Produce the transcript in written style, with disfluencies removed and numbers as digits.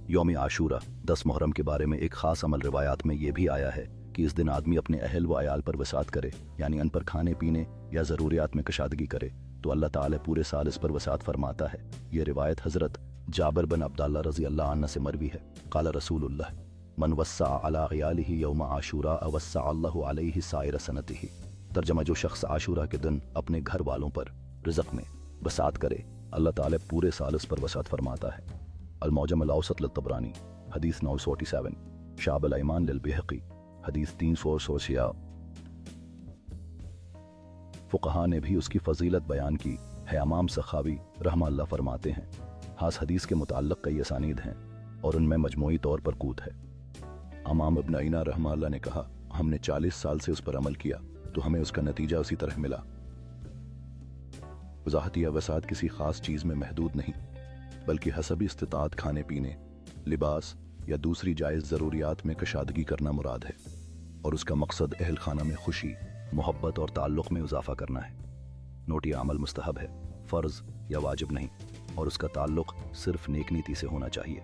یوم عاشورہ 10 محرم کے بارے میں ایک خاص عمل روایات میں یہ بھی آیا ہے کہ اس دن آدمی اپنے اہل و عیال پر وسعت کرے، یعنی ان پر کھانے پینے یا ضروریات میں کشادگی کرے تو اللہ تعالیٰ پورے سال اس پر وسعت فرماتا ہے۔ یہ روایت حضرت جابر بن عبداللہ رضی اللہ عنہ سے مروی ہے۔ قال رسول اللہ من وسع علی عیالہ یوم عاشوراء وسع اللہ علیہ سائر سنتہ۔ ترجمہ: جو شخص عاشورہ کے دن اپنے گھر والوں پر رزق میں وسعت کرے اللہ تعالیٰ پورے سال اس پر وسعت فرماتا ہے۔ المعجم الاوسط للطبرانی حدیث 947، شعب الایمان للبیہقی حدیث 366۔ فقہا نے بھی اس کی فضیلت بیان کی ہے۔ امام سخاوی رحمہ اللہ فرماتے ہیں اس حدیث کے متعلق کئی اسانید ہیں اور ان میں مجموعی طور پر قوت ہے۔ امام ابن عینہ رحمہ اللہ نے کہا ہم نے 40 سال سے اس پر عمل کیا تو ہمیں اس کا نتیجہ اسی طرح ملا۔ وضاحت: یا وسعت کسی خاص چیز میں محدود نہیں بلکہ حسب استطاعت کھانے پینے، لباس یا دوسری جائز ضروریات میں کشادگی کرنا مراد ہے، اور اس کا مقصد اہل خانہ میں خوشی، محبت اور تعلق میں اضافہ کرنا ہے۔ نوٹ: یہ عمل مستحب ہے، فرض یا واجب نہیں، اور اس کا تعلق صرف نیک نیتی سے ہونا چاہیے۔